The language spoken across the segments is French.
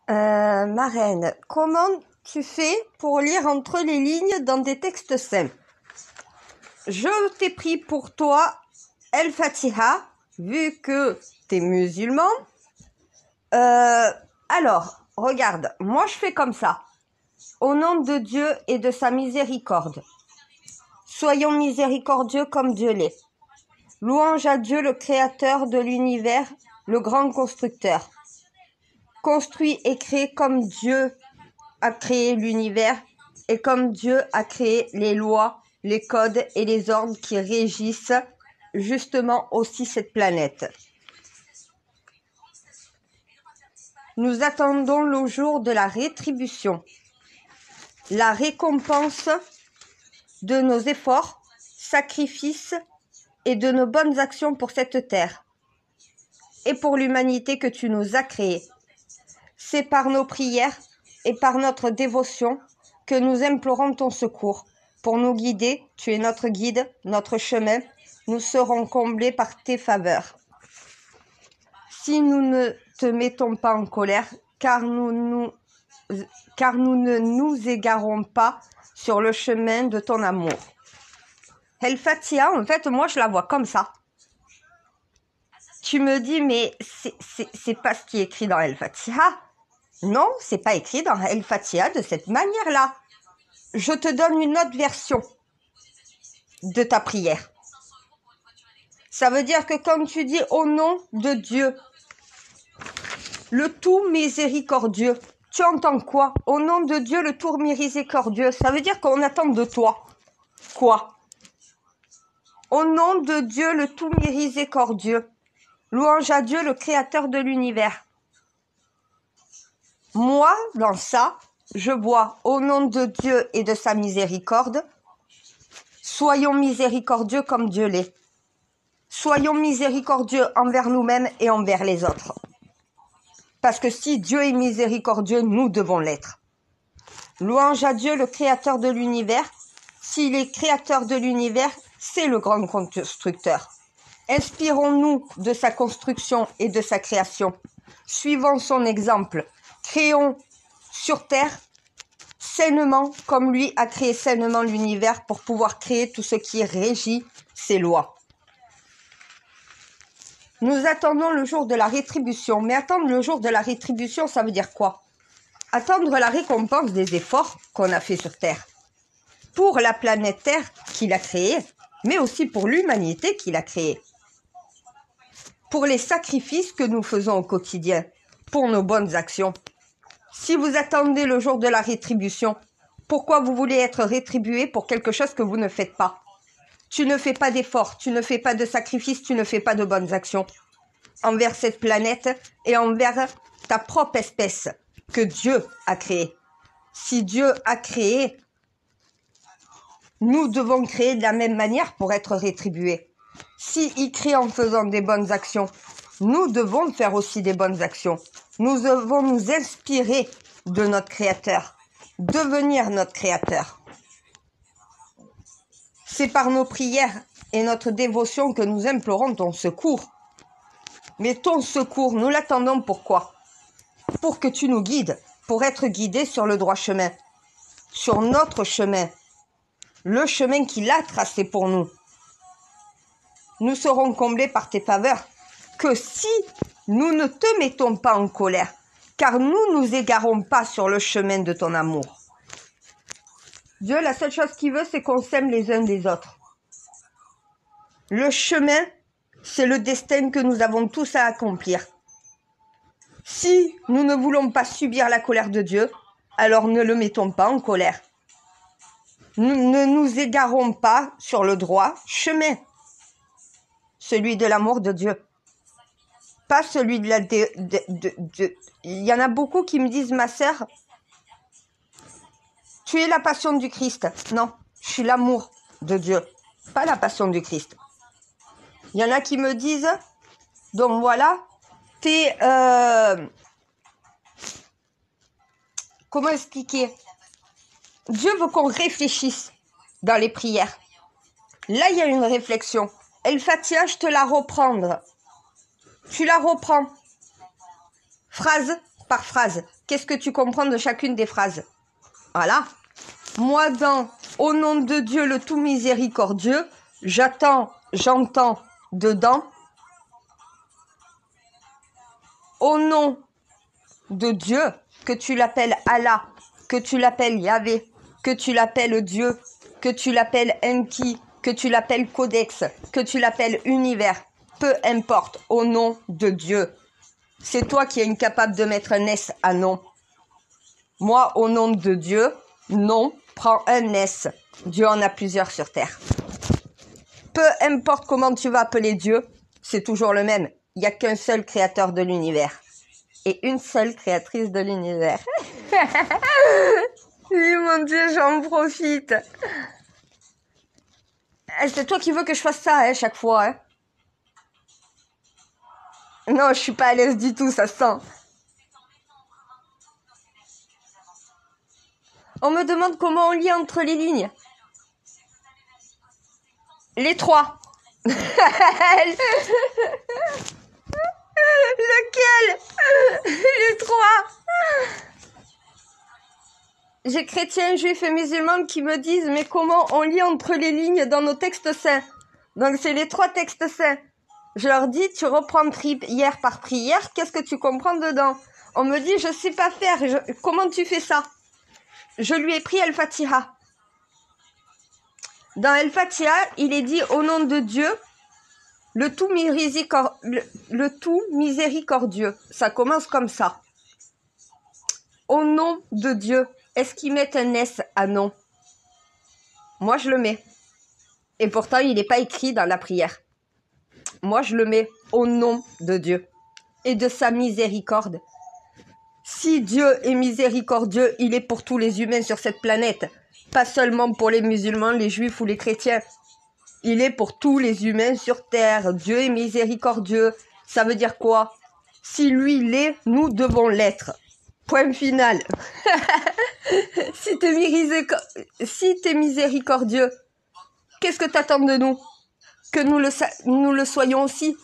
Ma reine, comment tu fais pour lire entre les lignes dans des textes simples? Je t'ai pris pour toi El Fatiha, vu que t'es musulman. Alors, regarde, moi je fais comme ça. Au nom de Dieu et de sa miséricorde. Soyons miséricordieux comme Dieu l'est. Louange à Dieu, le créateur de l'univers, le grand constructeur. Construit et créé comme Dieu a créé l'univers et comme Dieu a créé les lois, les codes et les ordres qui régissent justement aussi cette planète. Nous attendons le jour de la rétribution, la récompense de nos efforts, sacrifices et de nos bonnes actions pour cette terre et pour l'humanité que tu nous as créée. C'est par nos prières et par notre dévotion que nous implorons ton secours. Pour nous guider, tu es notre guide, notre chemin. Nous serons comblés par tes faveurs. Si nous ne te mettons pas en colère, car nous ne nous égarons pas sur le chemin de ton amour. El Fatiha, en fait, moi, je la vois comme ça. Tu me dis, mais c'est pas ce qui est écrit dans El Fatiha. Non, c'est pas écrit dans El Fatiha de cette manière-là. Je te donne une autre version de ta prière. Ça veut dire que quand tu dis au nom de Dieu, le tout miséricordieux, tu entends quoi? Au nom de Dieu, le tout miséricordieux, ça veut dire qu'on attend de toi quoi? Au nom de Dieu, le tout miséricordieux, louange à Dieu, le créateur de l'univers. Moi, dans ça, je vois au nom de Dieu et de sa miséricorde, soyons miséricordieux comme Dieu l'est. Soyons miséricordieux envers nous-mêmes et envers les autres. Parce que si Dieu est miséricordieux, nous devons l'être. Louange à Dieu, le créateur de l'univers. S'il est créateur de l'univers, c'est le grand constructeur. Inspirons-nous de sa construction et de sa création. Suivons son exemple. Créons sur terre sainement comme lui a créé sainement l'univers pour pouvoir créer tout ce qui régit ses lois. Nous attendons le jour de la rétribution. Mais attendre le jour de la rétribution, ça veut dire quoi? Attendre la récompense des efforts qu'on a fait sur Terre. Pour la planète Terre qu'il a créée, mais aussi pour l'humanité qu'il a créée. Pour les sacrifices que nous faisons au quotidien, pour nos bonnes actions. Si vous attendez le jour de la rétribution, pourquoi vous voulez être rétribué pour quelque chose que vous ne faites pas? Tu ne fais pas d'efforts, tu ne fais pas de sacrifices, tu ne fais pas de bonnes actions envers cette planète et envers ta propre espèce que Dieu a créée. Si Dieu a créé, nous devons créer de la même manière pour être rétribués. S'il crée en faisant des bonnes actions, nous devons faire aussi des bonnes actions. Nous devons nous inspirer de notre Créateur, devenir notre Créateur. C'est par nos prières et notre dévotion que nous implorons ton secours. Mais ton secours, nous l'attendons pourquoi? Pour que tu nous guides, pour être guidés sur le droit chemin, sur notre chemin, le chemin qu'il a tracé pour nous. Nous serons comblés par tes faveurs que si nous ne te mettons pas en colère, car nous nous égarons pas sur le chemin de ton amour. Dieu, la seule chose qu'il veut, c'est qu'on s'aime les uns des autres. Le chemin, c'est le destin que nous avons tous à accomplir. Si nous ne voulons pas subir la colère de Dieu, alors ne le mettons pas en colère. Nous ne nous égarons pas sur le droit chemin, celui de l'amour de Dieu. Pas celui de la... Il y en a beaucoup qui me disent, ma sœur, tu es la passion du Christ. Non, je suis l'amour de Dieu, pas la passion du Christ. Il y en a qui me disent, donc voilà, t'es... comment expliquer? Dieu veut qu'on réfléchisse dans les prières. Là, il y a une réflexion. El Fatiha, je te la reprendre. Tu la reprends. Phrase par phrase. Qu'est-ce que tu comprends de chacune des phrases? Voilà. Moi, dans « Au nom de Dieu, le tout miséricordieux », j'entends dedans « Au nom de Dieu », que tu l'appelles Allah, que tu l'appelles Yahvé, que tu l'appelles Dieu, que tu l'appelles Enki, que tu l'appelles Codex, que tu l'appelles Univers, peu importe, au nom de Dieu. C'est toi qui es incapable de mettre un S à non. Moi, au nom de Dieu, non, prends un S. Dieu en a plusieurs sur terre. Peu importe comment tu vas appeler Dieu, c'est toujours le même. Il n'y a qu'un seul créateur de l'univers. Et une seule créatrice de l'univers. Oui, mon Dieu, j'en profite. C'est toi qui veux que je fasse ça, chaque fois, hein. Non, je suis pas à l'aise du tout, ça se sent. On me demande comment on lit entre les lignes. Les trois. Lequel? Les trois. J'ai chrétiens, juifs et musulmans qui me disent « Mais comment on lit entre les lignes dans nos textes saints ?» Donc c'est les trois textes saints. Je leur dis « Tu reprends prière par prière, qu'est-ce que tu comprends dedans ?» On me dit « Je sais pas faire, comment tu fais ça ?» Je lui ai pris El-Fatiha. Dans El-Fatiha, il est dit « Au nom de Dieu, le tout miséricordieux. » Ça commence comme ça. Au nom de Dieu. Est-ce qu'ils mettent un S à non? Moi, je le mets. Et pourtant, il n'est pas écrit dans la prière. Moi, je le mets au nom de Dieu et de sa miséricorde. Si Dieu est miséricordieux, il est pour tous les humains sur cette planète. Pas seulement pour les musulmans, les juifs ou les chrétiens. Il est pour tous les humains sur terre. Dieu est miséricordieux. Ça veut dire quoi? Si lui l'est, nous devons l'être. Point final. Si t'es miséricordieux, qu'est-ce que t'attends de nous? Que nous le soyons aussi.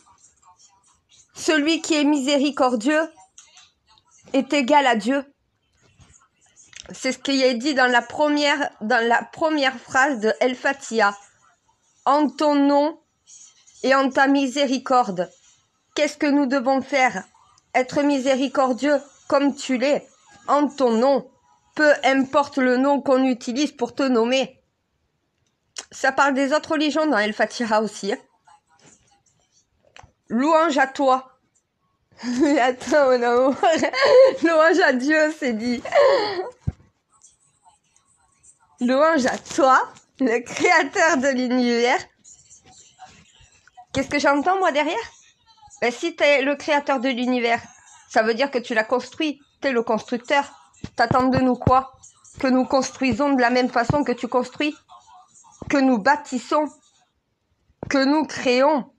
Celui qui est miséricordieux est égal à Dieu. C'est ce qui est dit dans la première phrase de El-Fatiha. En ton nom et en ta miséricorde. Qu'est-ce que nous devons faire? Être miséricordieux comme tu l'es, en ton nom, peu importe le nom qu'on utilise pour te nommer. Ça parle des autres religions dans El-Fatiha aussi. Hein. Louange à toi. Attends, mon amour. Louange à Dieu, c'est dit. Louange à toi, le créateur de l'univers. Qu'est-ce que j'entends, moi, derrière? Ben, si tu es le créateur de l'univers, ça veut dire que tu l'as construit. Tu es le constructeur. T'attends de nous quoi? Que nous construisons de la même façon que tu construis? Que nous bâtissons? Que nous créons?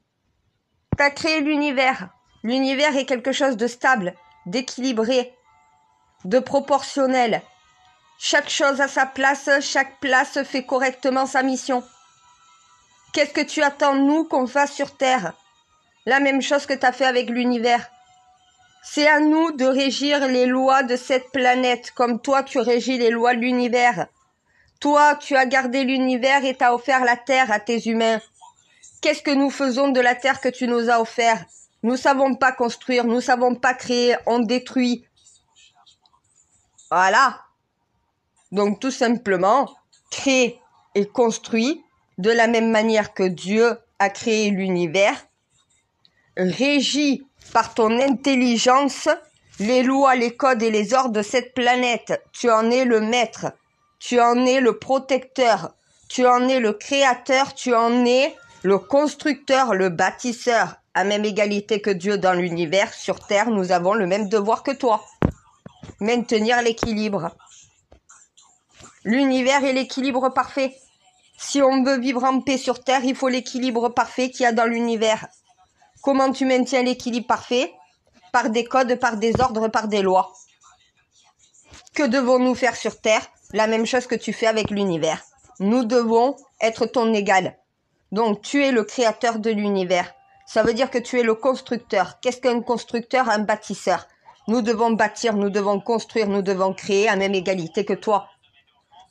Tu as créé l'univers. L'univers est quelque chose de stable, d'équilibré, de proportionnel. Chaque chose a sa place, chaque place fait correctement sa mission. Qu'est-ce que tu attends, nous, qu'on fasse sur Terre? La même chose que tu as fait avec l'univers. C'est à nous de régir les lois de cette planète, comme toi tu régis les lois de l'univers. Toi, tu as gardé l'univers et t'as offert la terre à tes humains. Qu'est-ce que nous faisons de la terre que tu nous as offert? Nous savons pas construire, nous savons pas créer, on détruit. Voilà. Donc tout simplement, crée et construit de la même manière que Dieu a créé l'univers, régit par ton intelligence les lois, les codes et les ordres de cette planète. Tu en es le maître, tu en es le protecteur, tu en es le créateur, tu en es le constructeur, le bâtisseur. À même égalité que Dieu dans l'univers, sur Terre, nous avons le même devoir que toi. Maintenir l'équilibre. L'univers est l'équilibre parfait. Si on veut vivre en paix sur Terre, il faut l'équilibre parfait qu'il y a dans l'univers. Comment tu maintiens l'équilibre parfait? Par des codes, par des ordres, par des lois. Que devons-nous faire sur Terre? La même chose que tu fais avec l'univers. Nous devons être ton égal. Donc, tu es le créateur de l'univers. Ça veut dire que tu es le constructeur. Qu'est-ce qu'un constructeur? Un bâtisseur. Nous devons bâtir, nous devons construire, nous devons créer à même égalité que toi.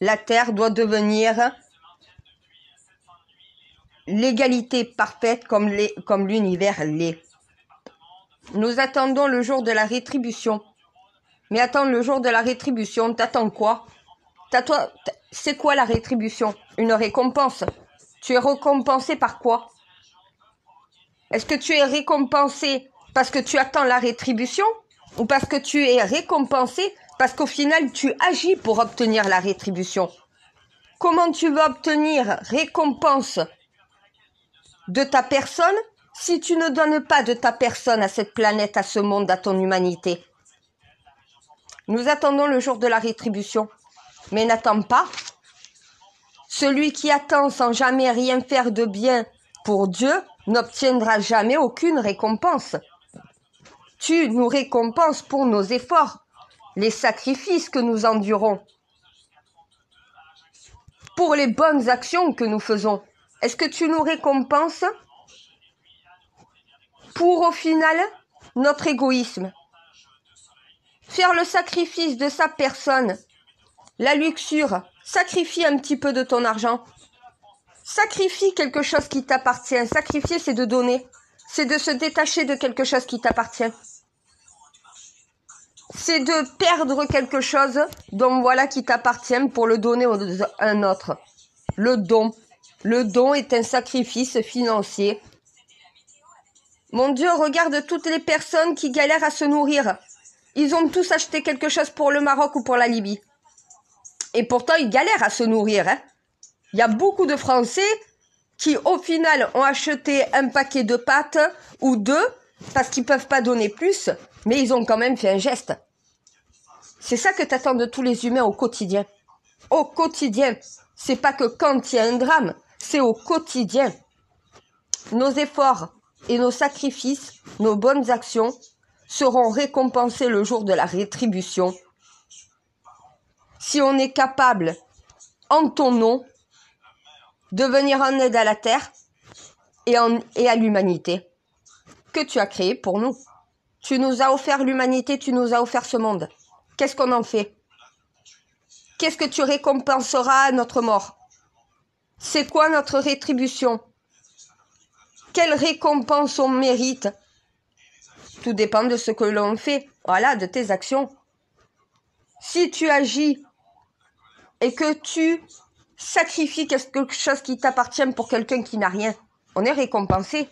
La terre doit devenir l'égalité parfaite comme l'univers l'est. Nous attendons le jour de la rétribution. Mais attendre le jour de la rétribution, t'attends quoi? C'est quoi la rétribution? Une récompense. Tu es récompensé par quoi? Est-ce que tu es récompensé parce que tu attends la rétribution? Ou parce que tu es récompensé parce qu'au final, tu agis pour obtenir la rétribution? Comment tu vas obtenir récompense de ta personne si tu ne donnes pas de ta personne à cette planète, à ce monde, à ton humanité? Nous attendons le jour de la rétribution. Mais n'attends pas. Celui qui attend sans jamais rien faire de bien pour Dieu n'obtiendra jamais aucune récompense. Tu nous récompenses pour nos efforts, les sacrifices que nous endurons, pour les bonnes actions que nous faisons. Est-ce que tu nous récompenses pour, au final, notre égoïsme? Faire le sacrifice de sa personne, la luxure, sacrifie un petit peu de ton argent. Sacrifie quelque chose qui t'appartient. Sacrifier, c'est de donner. C'est de se détacher de quelque chose qui t'appartient. C'est de perdre quelque chose dont voilà qui t'appartient pour le donner à un autre. Le don. Le don est un sacrifice financier. Mon Dieu, regarde toutes les personnes qui galèrent à se nourrir. Ils ont tous acheté quelque chose pour le Maroc ou pour la Libye. Et pourtant, ils galèrent à se nourrir. Il y a beaucoup de Français qui, au final, ont acheté un paquet de pâtes ou deux parce qu'ils ne peuvent pas donner plus, mais ils ont quand même fait un geste. C'est ça que t'attends de tous les humains au quotidien. Au quotidien. C'est pas que quand il y a un drame, c'est au quotidien. Nos efforts et nos sacrifices, nos bonnes actions seront récompensés le jour de la rétribution. Si on est capable, en ton nom, de venir en aide à la terre et à l'humanité que tu as créé pour nous. Tu nous as offert l'humanité, tu nous as offert ce monde. Qu'est-ce qu'on en fait? Qu'est-ce que tu récompenseras à notre mort? C'est quoi notre rétribution? Quelle récompense on mérite? Tout dépend de ce que l'on fait, voilà, de tes actions. Si tu agis et que tu sacrifies quelque chose qui t'appartient pour quelqu'un qui n'a rien, on est récompensé.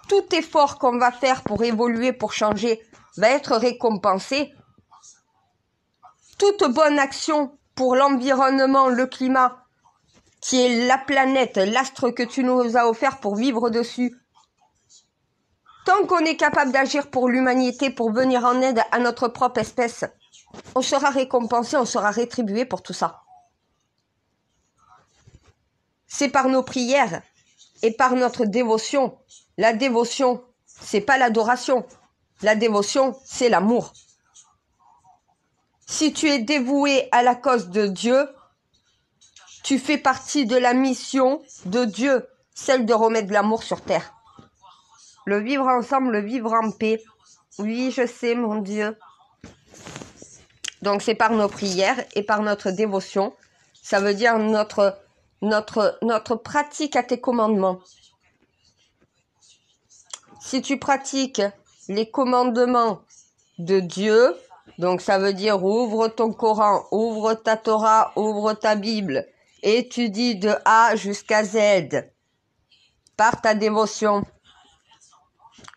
Tout effort qu'on va faire pour évoluer, pour changer, va être récompensé. Toute bonne action pour l'environnement, le climat, qui est la planète, l'astre que tu nous as offert pour vivre dessus. Tant qu'on est capable d'agir pour l'humanité, pour venir en aide à notre propre espèce, on sera récompensé, on sera rétribué pour tout ça. C'est par nos prières et par notre dévotion. La dévotion, c'est pas l'adoration. La dévotion, c'est l'amour. Si tu es dévoué à la cause de Dieu, tu fais partie de la mission de Dieu, celle de remettre l'amour sur terre. Le vivre ensemble, le vivre en paix. Oui, je sais, mon Dieu. Donc c'est par nos prières et par notre dévotion. Ça veut dire notre pratique à tes commandements. Si tu pratiques les commandements de Dieu, donc ça veut dire ouvre ton Coran, ouvre ta Torah, ouvre ta Bible, étudie de A jusqu'à Z, par ta dévotion,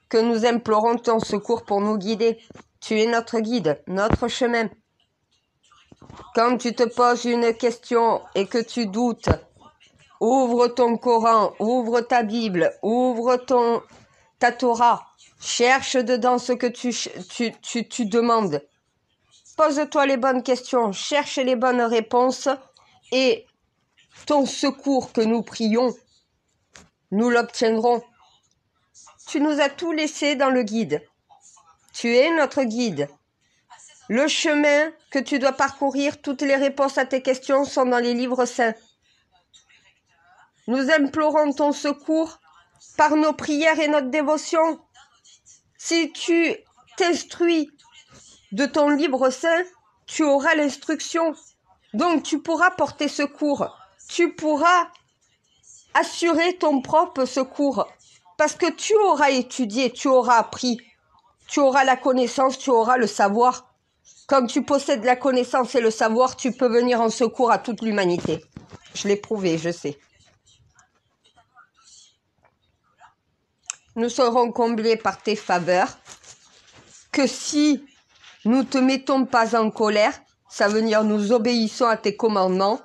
que nous implorons ton secours pour nous guider. Tu es notre guide, notre chemin. Quand tu te poses une question et que tu doutes, ouvre ton Coran, ouvre ta Bible, ouvre ta Torah, cherche dedans ce que tu demandes. Pose-toi les bonnes questions, cherche les bonnes réponses et ton secours que nous prions, nous l'obtiendrons. Tu nous as tout laissé dans le guide. Tu es notre guide. Le chemin que tu dois parcourir, toutes les réponses à tes questions sont dans les livres saints. Nous implorons ton secours par nos prières et notre dévotion. Si tu t'instruis de ton libre sein, tu auras l'instruction. Donc, tu pourras porter secours. Tu pourras assurer ton propre secours. Parce que tu auras étudié, tu auras appris. Tu auras la connaissance, tu auras le savoir. Quand tu possèdes la connaissance et le savoir, tu peux venir en secours à toute l'humanité. Je l'ai prouvé, je sais. Nous serons comblés par tes faveurs. Que si nous ne te mettons pas en colère, ça veut dire nous obéissons à tes commandements.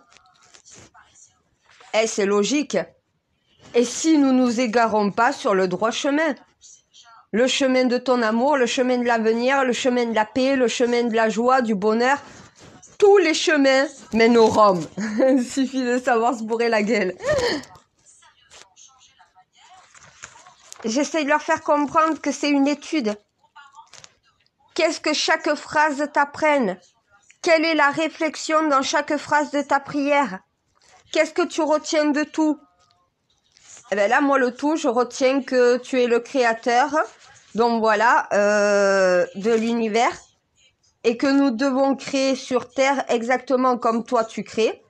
Et c'est logique. Et si nous nous égarons pas sur le droit chemin, le chemin de ton amour, le chemin de l'avenir, le chemin de la paix, le chemin de la joie, du bonheur, tous les chemins mènent au Rome. Il suffit de savoir se bourrer la gueule. J'essaie de leur faire comprendre que c'est une étude. Qu'est-ce que chaque phrase t'apprenne? Quelle est la réflexion dans chaque phrase de ta prière? Qu'est-ce que tu retiens de tout? Eh bien là, moi, le tout, je retiens que tu es le créateur, donc voilà, de l'univers, et que nous devons créer sur Terre exactement comme toi tu crées,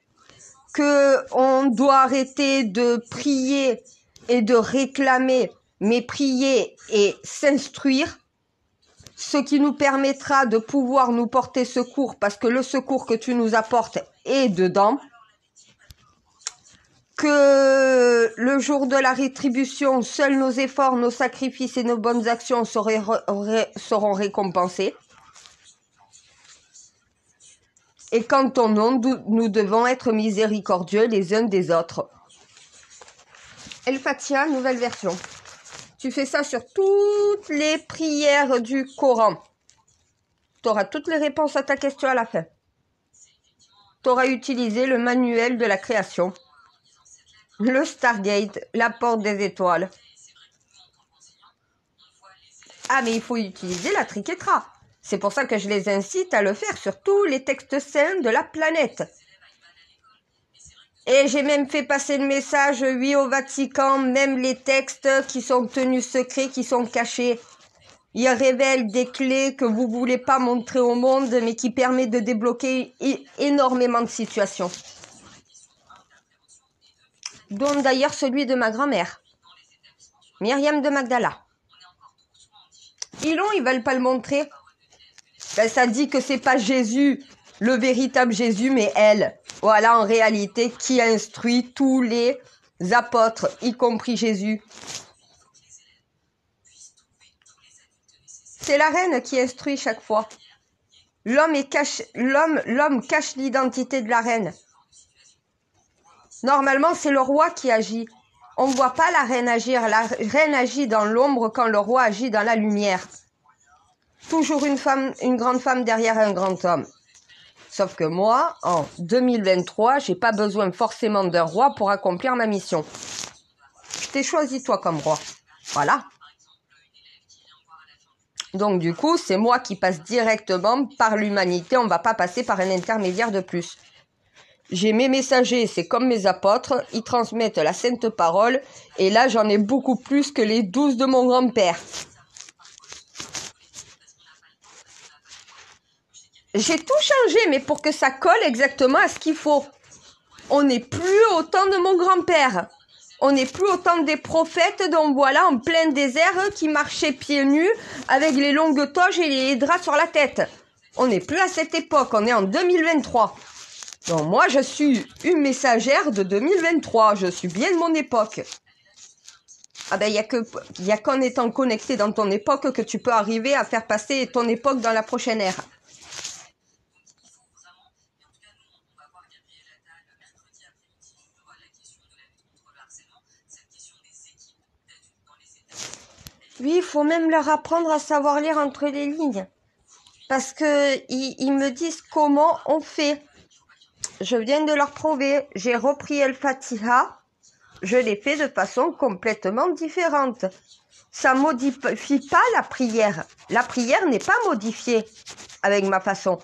que on doit arrêter de prier et de réclamer, mais prier et s'instruire, ce qui nous permettra de pouvoir nous porter secours, parce que le secours que tu nous apportes est dedans. Que le jour de la rétribution, seuls nos efforts, nos sacrifices et nos bonnes actions seront récompensés. Et qu'en ton nom, nous devons être miséricordieux les uns des autres. El Fatiha, nouvelle version. Tu fais ça sur toutes les prières du Coran. Tu auras toutes les réponses à ta question à la fin. Tu auras utilisé le manuel de la création. Le Stargate, la porte des étoiles. Ah, mais il faut utiliser la triquetra. C'est pour ça que je les incite à le faire sur tous les textes saints de la planète. Et j'ai même fait passer le message, oui, au Vatican, même les textes qui sont tenus secrets, qui sont cachés. Ils révèlent des clés que vous ne voulez pas montrer au monde, mais qui permettent de débloquer énormément de situations. Dont d'ailleurs celui de ma grand-mère, Myriam de Magdala. Ils veulent pas le montrer. Ben, ça dit que c'est pas Jésus, le véritable Jésus, mais elle. Voilà en réalité qui a instruit tous les apôtres, y compris Jésus. C'est la reine qui instruit chaque fois. L'homme cache l'identité de la reine. Normalement, c'est le roi qui agit. On ne voit pas la reine agir. La reine agit dans l'ombre quand le roi agit dans la lumière. Toujours une grande femme derrière un grand homme. Sauf que moi, en 2023, j'ai pas besoin forcément d'un roi pour accomplir ma mission. Je t'ai choisi toi comme roi. Voilà. Donc du coup, c'est moi qui passe directement par l'humanité. On ne va pas passer par un intermédiaire de plus. J'ai mes messagers, c'est comme mes apôtres, ils transmettent la sainte parole, et là j'en ai beaucoup plus que les 12 de mon grand-père. J'ai tout changé, mais pour que ça colle exactement à ce qu'il faut. On n'est plus au temps de mon grand-père. On n'est plus au temps des prophètes, donc voilà, en plein désert, qui marchaient pieds nus, avec les longues toges et les draps sur la tête. On n'est plus à cette époque, on est en 2023. Donc moi, je suis une messagère de 2023. Je suis bien de mon époque. Ah ben, il y a qu'en étant connecté dans ton époque que tu peux arriver à faire passer ton époque dans la prochaine ère. Oui, il faut même leur apprendre à savoir lire entre les lignes. Parce que ils me disent comment on fait. Je viens de leur prouver. J'ai repris El Fatiha. Je l'ai fait de façon complètement différente. Ça modifie pas la prière. La prière n'est pas modifiée avec ma façon.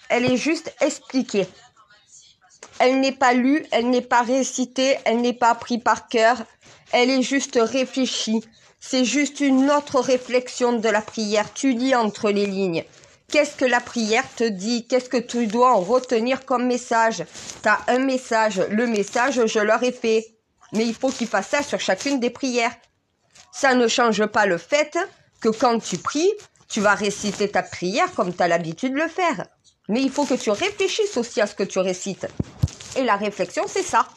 Elle est juste expliquée. Elle n'est pas lue, elle n'est pas récitée, elle n'est pas apprise par cœur. Elle est juste réfléchie. C'est juste une autre réflexion de la prière. Tu lis entre les lignes. Qu'est-ce que la prière te dit? Qu'est-ce que tu dois en retenir comme message? Tu as un message. Le message, je leur ai fait. Mais il faut qu'ils fassent ça sur chacune des prières. Ça ne change pas le fait que quand tu pries, tu vas réciter ta prière comme tu as l'habitude de le faire. Mais il faut que tu réfléchisses aussi à ce que tu récites. Et la réflexion, c'est ça.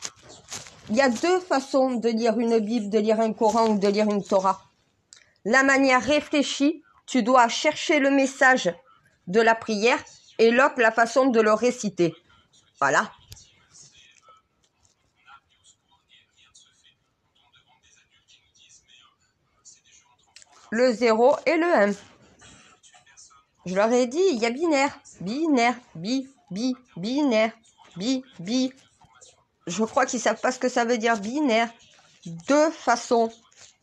Il y a deux façons de lire une Bible, de lire un Coran ou de lire une Torah. La manière réfléchie, tu dois chercher le message de la prière et l'autre, la façon de le réciter. Voilà. Le 0 et le 1. Je leur ai dit, il y a binaire, binaire, binaire, bi. Je crois qu'ils ne savent pas ce que ça veut dire binaire. Deux façons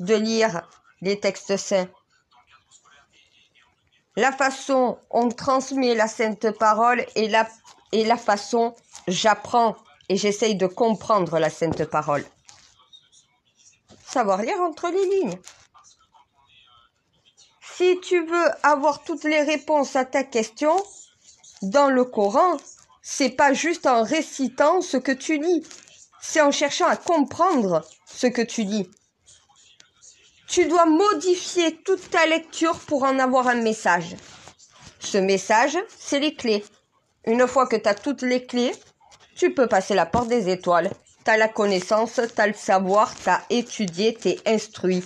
de lire les textes saints. La façon on transmet la sainte parole et la façon j'apprends et j'essaye de comprendre la sainte parole. Savoir lire entre les lignes. Si tu veux avoir toutes les réponses à ta question, dans le Coran, c'est pas juste en récitant ce que tu lis, c'est en cherchant à comprendre ce que tu lis. Tu dois modifier toute ta lecture pour en avoir un message. Ce message, c'est les clés. Une fois que tu as toutes les clés, tu peux passer la porte des étoiles. Tu as la connaissance, tu as le savoir, tu as étudié, tu es instruit.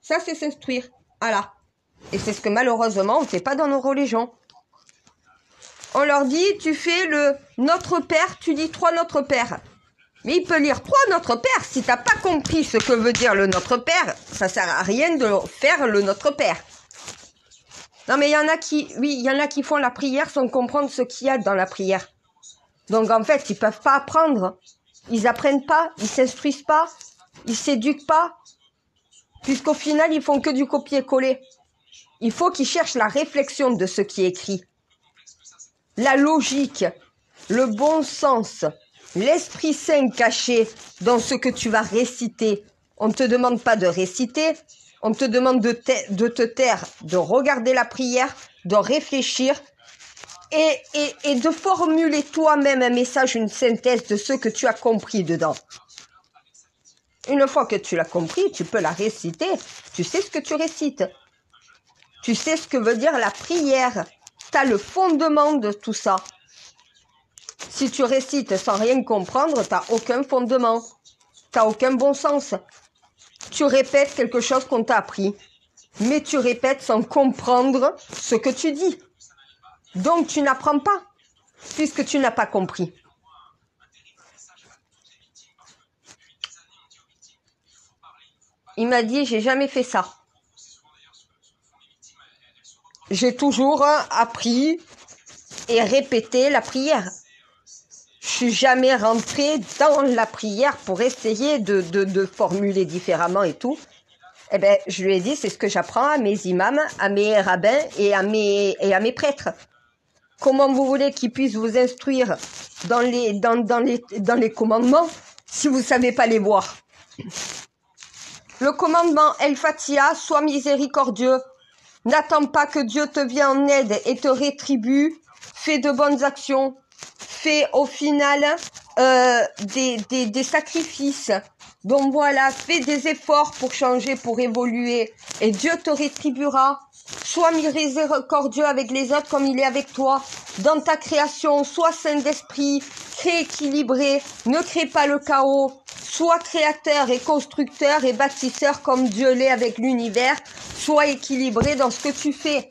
Ça, c'est s'instruire. Voilà. Et c'est ce que malheureusement, on ne fait pas dans nos religions. On leur dit, tu fais le Notre Père, tu dis 3 Notre Père. Mais il peut lire 3 Notre Père. Si tu n'as pas compris ce que veut dire le Notre Père, ça ne sert à rien de faire le Notre Père. Non, mais il y en a qui font la prière sans comprendre ce qu'il y a dans la prière. Donc, en fait, ils ne peuvent pas apprendre. Ils n'apprennent pas, ils ne s'instruisent pas, ils ne s'éduquent pas. Puisqu'au final, ils font que du copier-coller. Il faut qu'ils cherchent la réflexion de ce qui est écrit. La logique, le bon sens, l'Esprit Saint caché dans ce que tu vas réciter. On ne te demande pas de réciter, on te demande de te taire, de regarder la prière, de réfléchir et de formuler toi-même un message, une synthèse de ce que tu as compris dedans. Une fois que tu l'as compris, tu peux la réciter. Tu sais ce que tu récites. Tu sais ce que veut dire la prière. Tu as le fondement de tout ça. Si tu récites sans rien comprendre, tu n'as aucun fondement. Tu n'as aucun bon sens. Tu répètes quelque chose qu'on t'a appris. Mais tu répètes sans comprendre ce que tu dis. Donc tu n'apprends pas, puisque tu n'as pas compris. Il m'a dit, j'ai jamais fait ça. J'ai toujours appris et répété la prière. Je suis jamais rentrée dans la prière pour essayer de formuler différemment et tout. Eh ben, je lui ai dit, c'est ce que j'apprends à mes imams, à mes rabbins et à mes prêtres. Comment vous voulez qu'ils puissent vous instruire dans les commandements si vous ne savez pas les voir? Le commandement El Fatiha, sois miséricordieux. N'attends pas que Dieu te vienne en aide et te rétribue. Fais de bonnes actions. Fais au final des sacrifices. Donc voilà, fais des efforts pour changer, pour évoluer. Et Dieu te rétribuera. Sois miséricordieux avec les autres comme il est avec toi. Dans ta création, sois saint d'esprit, crée équilibré, ne crée pas le chaos. Sois créateur et constructeur et bâtisseur comme Dieu l'est avec l'univers. Sois équilibré dans ce que tu fais.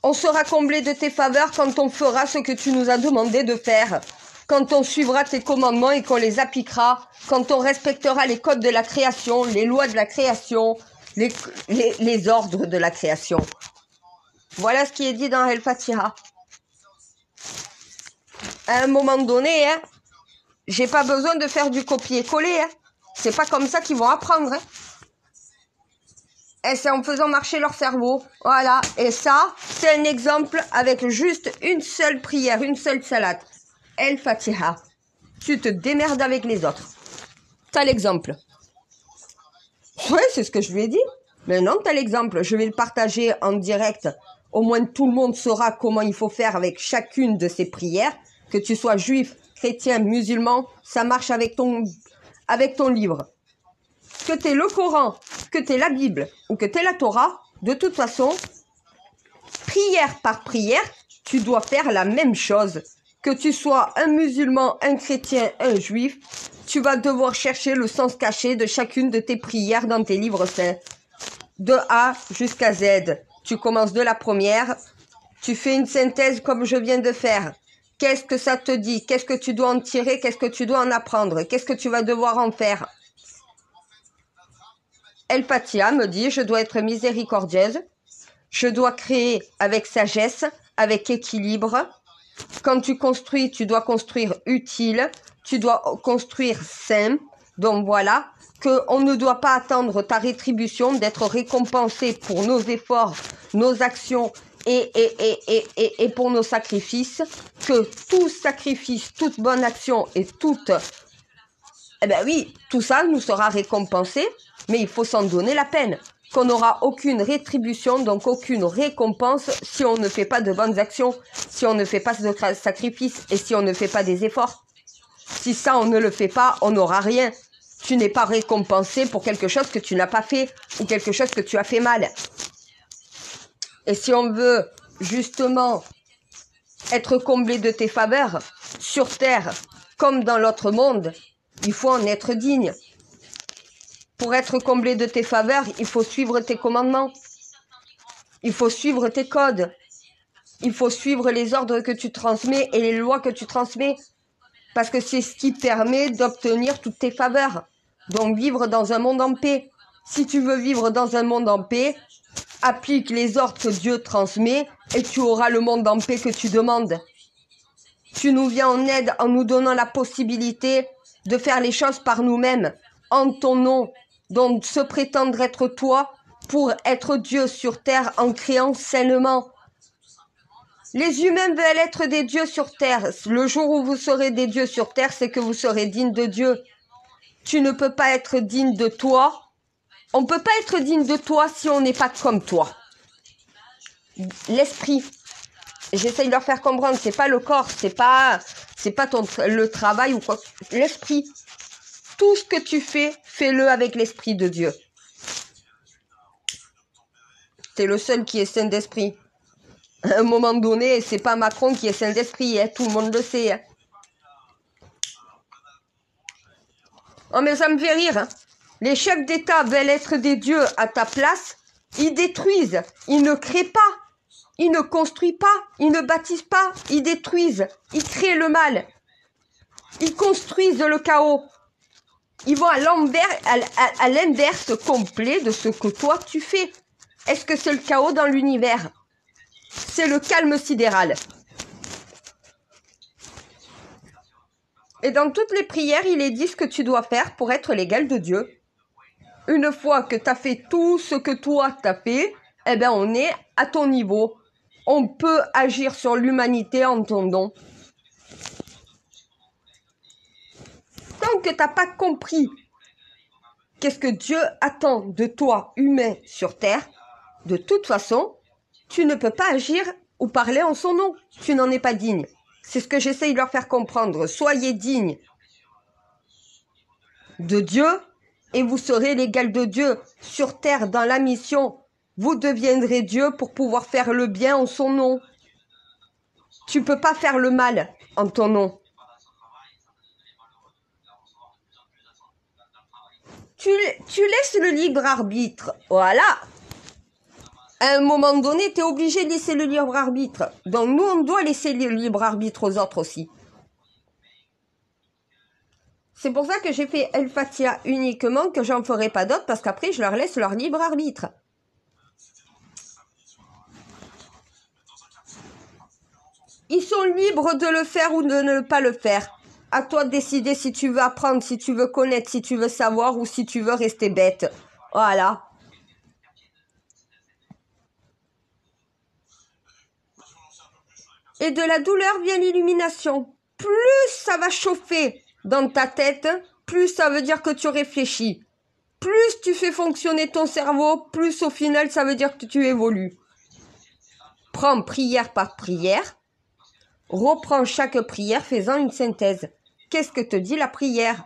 On sera comblé de tes faveurs quand on fera ce que tu nous as demandé de faire. Quand on suivra tes commandements et qu'on les appliquera. Quand on respectera les codes de la création, les lois de la création, les ordres de la création. Voilà ce qui est dit dans El Fatiha. À un moment donné, j'ai pas besoin de faire du copier-coller. C'est pas comme ça qu'ils vont apprendre. Et c'est en faisant marcher leur cerveau. Voilà. Et ça, c'est un exemple avec juste une seule prière, une seule salade. El Fatiha. Tu te démerdes avec les autres. T'as l'exemple. Ouais, c'est ce que je lui ai dit. Mais non, tel exemple, je vais le partager en direct. Au moins tout le monde saura comment il faut faire avec chacune de ces prières. Que tu sois juif, chrétien, musulman, ça marche avec ton livre. Que tu aies le Coran, que tu aies la Bible ou que tu aies la Torah, de toute façon, prière par prière, tu dois faire la même chose. Que tu sois un musulman, un chrétien, un juif, tu vas devoir chercher le sens caché de chacune de tes prières dans tes livres saints. De A jusqu'à Z. Tu commences de la première, tu fais une synthèse comme je viens de faire. Qu'est-ce que ça te dit? Qu'est-ce que tu dois en tirer? Qu'est-ce que tu dois en apprendre? Qu'est-ce que tu vas devoir en faire? El Patia me dit, je dois être miséricordieuse. Je dois créer avec sagesse, avec équilibre. Quand tu construis, tu dois construire utile. Tu dois construire sain. Donc voilà, qu'on ne doit pas attendre ta rétribution, d'être récompensé pour nos efforts, nos actions et pour nos sacrifices. Que tout sacrifice, toute bonne action et toute... Eh bien oui, tout ça nous sera récompensé, mais il faut s'en donner la peine. Qu'on n'aura aucune rétribution, donc aucune récompense si on ne fait pas de bonnes actions, si on ne fait pas de sacrifices et si on ne fait pas des efforts. Si ça, on ne le fait pas, on n'aura rien. Tu n'es pas récompensé pour quelque chose que tu n'as pas fait ou quelque chose que tu as fait mal. Et si on veut justement être comblé de tes faveurs, sur terre comme dans l'autre monde, il faut en être digne. Pour être comblé de tes faveurs, il faut suivre tes commandements. Il faut suivre tes codes. Il faut suivre les ordres que tu transmets et les lois que tu transmets. Parce que c'est ce qui permet d'obtenir toutes tes faveurs. Donc vivre dans un monde en paix. Si tu veux vivre dans un monde en paix, applique les ordres que Dieu transmet et tu auras le monde en paix que tu demandes. Tu nous viens en aide en nous donnant la possibilité de faire les choses par nous-mêmes, en ton nom. Donc se prétendre être toi pour être Dieu sur terre en créant sainement. Les humains veulent être des dieux sur terre. Le jour où vous serez des dieux sur terre, c'est que vous serez digne de Dieu. Tu ne peux pas être digne de toi. On ne peut pas être digne de toi si on n'est pas comme toi. L'esprit. J'essaye de leur faire comprendre, c'est pas le corps, c'est pas le travail ou quoi. L'esprit. Tout ce que tu fais, fais-le avec l'esprit de Dieu. T'es le seul qui est saint d'esprit. À un moment donné, c'est pas Macron qui est saint d'esprit, hein, tout le monde le sait. Hein. Oh mais ça me fait rire. Hein. Les chefs d'État veulent être des dieux à ta place. Ils détruisent, ils ne créent pas, ils ne construisent pas, ils ne bâtissent pas, ils détruisent, ils créent le mal. Ils construisent le chaos. Ils vont à l'inverse complet de ce que toi tu fais. Est-ce que c'est le chaos dans l'univers? C'est le calme sidéral. Et dans toutes les prières, il est dit ce que tu dois faire pour être l'égal de Dieu. Une fois que tu as fait tout ce que toi tu as fait, eh bien on est à ton niveau. On peut agir sur l'humanité en ton nom. Tant que tu n'as pas compris qu'est-ce que Dieu attend de toi, humain, sur terre, de toute façon, tu ne peux pas agir ou parler en son nom. Tu n'en es pas digne. C'est ce que j'essaye de leur faire comprendre. Soyez dignes de Dieu et vous serez l'égal de Dieu. Sur terre, dans la mission, vous deviendrez Dieu pour pouvoir faire le bien en son nom. Tu ne peux pas faire le mal en ton nom. Tu laisses le libre arbitre. Voilà. À un moment donné, tu es obligé de laisser le libre arbitre. Donc nous, on doit laisser le libre arbitre aux autres aussi. C'est pour ça que j'ai fait El Fatiha uniquement, que j'en ferai pas d'autres, parce qu'après, je leur laisse leur libre arbitre. Ils sont libres de le faire ou de ne pas le faire. À toi de décider si tu veux apprendre, si tu veux connaître, si tu veux savoir ou si tu veux rester bête. Voilà. Et de la douleur vient l'illumination. Plus ça va chauffer dans ta tête, plus ça veut dire que tu réfléchis. Plus plus tu fais fonctionner ton cerveau, plus au final ça veut dire que tu évolues. Prends prière par prière, reprends chaque prière faisant une synthèse. Qu'est-ce que te dit la prière?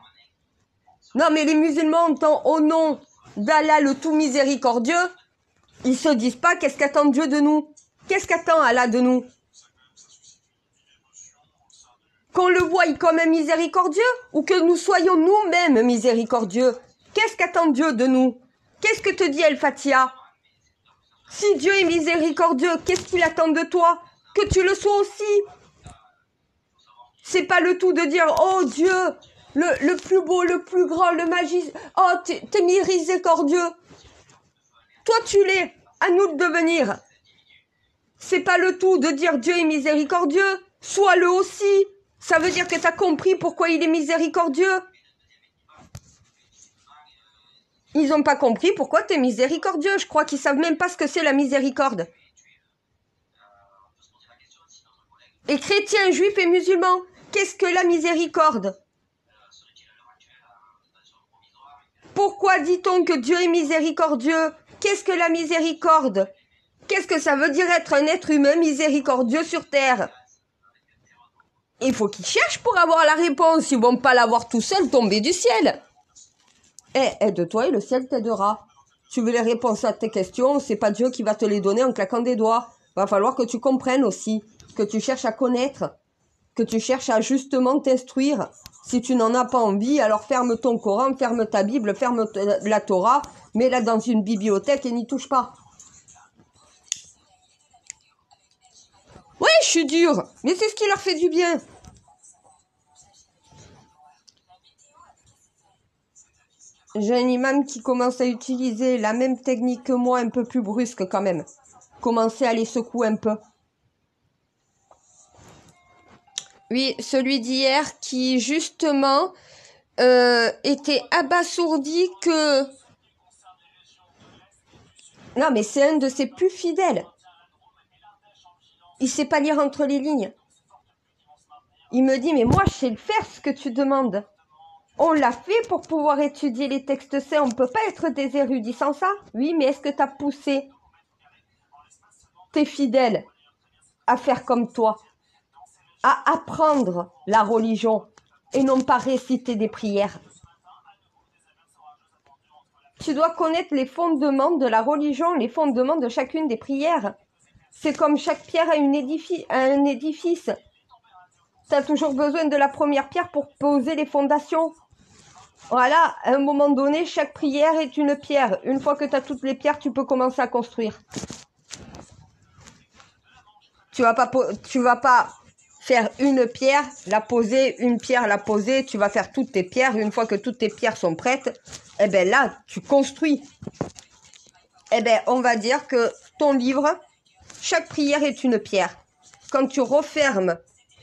Non mais les musulmans entendent au nom d'Allah le tout miséricordieux, ils se disent pas qu'est-ce qu'attend Dieu de nous? Qu'est-ce qu'attend Allah de nous? Qu'on le voie comme un miséricordieux ou que nous soyons nous-mêmes miséricordieux? Qu'est-ce qu'attend Dieu de nous? Qu'est-ce que te dit El-Fatiha? Si Dieu est miséricordieux, qu'est-ce qu'il attend de toi? Que tu le sois aussi. C'est pas le tout de dire « Oh Dieu, le plus beau, le plus grand, le magicien, oh t'es miséricordieux. » Toi tu l'es, à nous de devenir. C'est pas le tout de dire Dieu est miséricordieux, sois-le aussi. Ça veut dire que tu as compris pourquoi il est miséricordieux. Ils n'ont pas compris pourquoi tu es miséricordieux. Je crois qu'ils savent même pas ce que c'est la miséricorde. Et chrétiens, juifs et musulmans, qu'est-ce que la miséricorde? Pourquoi dit-on que Dieu est miséricordieux? Qu'est-ce que la miséricorde? Qu'est-ce que ça veut dire être un être humain miséricordieux sur terre? Il faut qu'ils cherchent pour avoir la réponse. Ils vont pas l'avoir tout seuls tomber du ciel. Aide-toi et le ciel t'aidera. Tu veux les réponses à tes questions, c'est pas Dieu qui va te les donner en claquant des doigts. Va falloir que tu comprennes aussi, que tu cherches à connaître, que tu cherches à justement t'instruire. Si tu n'en as pas envie, alors ferme ton Coran, ferme ta Bible, ferme la Torah, mets-la dans une bibliothèque et n'y touche pas. Ouais, je suis dure, mais c'est ce qui leur fait du bien. J'ai un imam qui commence à utiliser la même technique que moi, un peu plus brusque quand même. Commencer à les secouer un peu. Oui, celui d'hier qui justement était abasourdi que... Non, mais c'est un de ses plus fidèles. Il sait pas lire entre les lignes. Il me dit, mais moi, je sais le faire, ce que tu demandes. On l'a fait pour pouvoir étudier les textes saints. On ne peut pas être des érudits sans ça. Oui, mais est-ce que tu as poussé tes fidèles à faire comme toi, à apprendre la religion et non pas réciter des prières? Tu dois connaître les fondements de la religion, les fondements de chacune des prières. C'est comme chaque pierre a un édifice. Tu as toujours besoin de la première pierre pour poser les fondations. Voilà, à un moment donné, chaque prière est une pierre. Une fois que tu as toutes les pierres, tu peux commencer à construire. Tu vas pas faire une pierre, la poser, une pierre, la poser. Tu vas faire toutes tes pierres. Une fois que toutes tes pierres sont prêtes, eh ben là, tu construis. Eh ben, on va dire que ton livre, chaque prière est une pierre. Quand tu refermes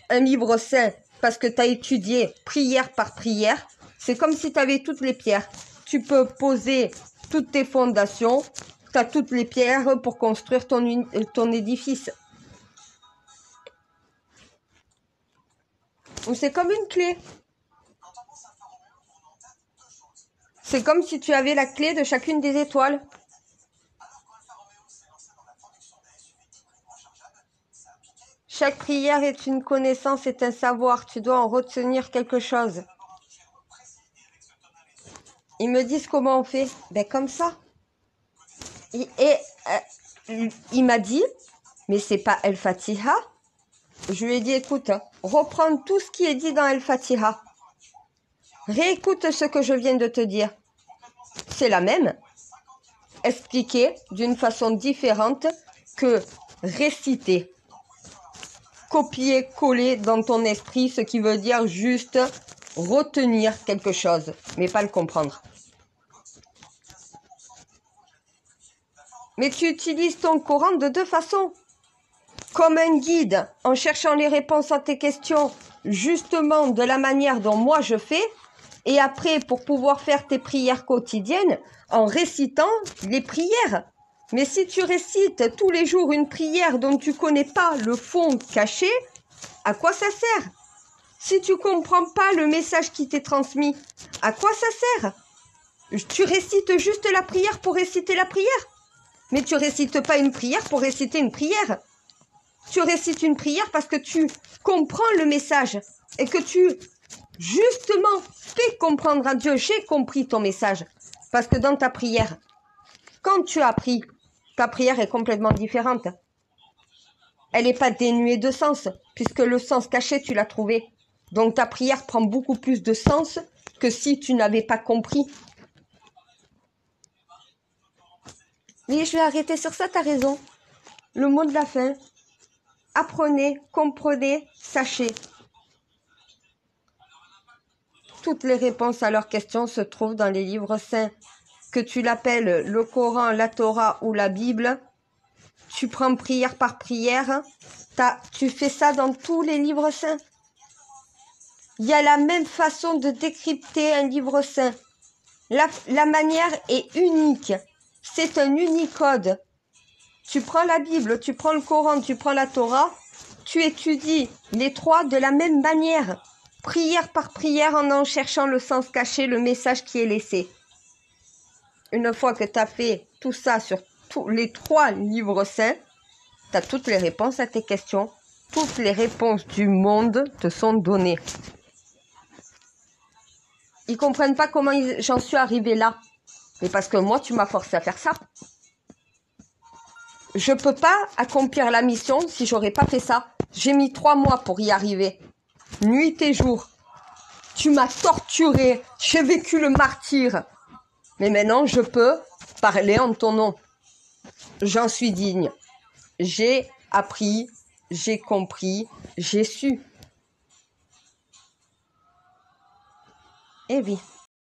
un livre saint parce que tu as étudié prière par prière, c'est comme si tu avais toutes les pierres. Tu peux poser toutes tes fondations, tu as toutes les pierres pour construire ton édifice. Ou c'est comme une clé. C'est comme si tu avais la clé de chacune des étoiles. Chaque prière est une connaissance, est un savoir. Tu dois en retenir quelque chose. Ils me disent comment on fait. Ben comme ça. Il m'a dit, mais c'est pas El-Fatiha. Je lui ai dit, écoute, reprends tout ce qui est dit dans El-Fatiha. Réécoute ce que je viens de te dire. C'est la même, expliqué d'une façon différente que réciter. Copier, coller dans ton esprit, ce qui veut dire juste retenir quelque chose, mais pas le comprendre. Mais tu utilises ton Coran de deux façons. Comme un guide, en cherchant les réponses à tes questions, justement de la manière dont moi je fais, et après pour pouvoir faire tes prières quotidiennes, en récitant les prières. Mais si tu récites tous les jours une prière dont tu connais pas le fond caché, à quoi ça sert? Si tu comprends pas le message qui t'est transmis, à quoi ça sert? Tu récites juste la prière pour réciter la prière. Mais tu récites pas une prière pour réciter une prière. Tu récites une prière parce que tu comprends le message et que tu, justement, fais comprendre à Dieu. J'ai compris ton message. Parce que dans ta prière, quand tu as appris, ta prière est complètement différente. Elle n'est pas dénuée de sens, puisque le sens caché, tu l'as trouvé. Donc ta prière prend beaucoup plus de sens que si tu n'avais pas compris. Mais je vais arrêter sur ça, t'as raison. Le mot de la fin. Apprenez, comprenez, sachez. Toutes les réponses à leurs questions se trouvent dans les livres saints. Que tu l'appelles le Coran, la Torah ou la Bible, tu prends prière par prière, tu fais ça dans tous les livres saints. Il y a la même façon de décrypter un livre saint. La manière est unique. C'est un unicode. Tu prends la Bible, tu prends le Coran, tu prends la Torah, tu étudies les trois de la même manière. Prière par prière en cherchant le sens caché, le message qui est laissé. Une fois que tu as fait tout ça sur tous les trois livres saints, tu as toutes les réponses à tes questions. Toutes les réponses du monde te sont données. Ils comprennent pas comment j'en suis arrivée là. Mais parce que moi, tu m'as forcé à faire ça. Je peux pas accomplir la mission si j'aurais pas fait ça. J'ai mis 3 mois pour y arriver. Nuit et jour. Tu m'as torturé. J'ai vécu le martyre. Mais maintenant, je peux parler en ton nom. J'en suis digne. J'ai appris, j'ai compris, j'ai su. Eh oui.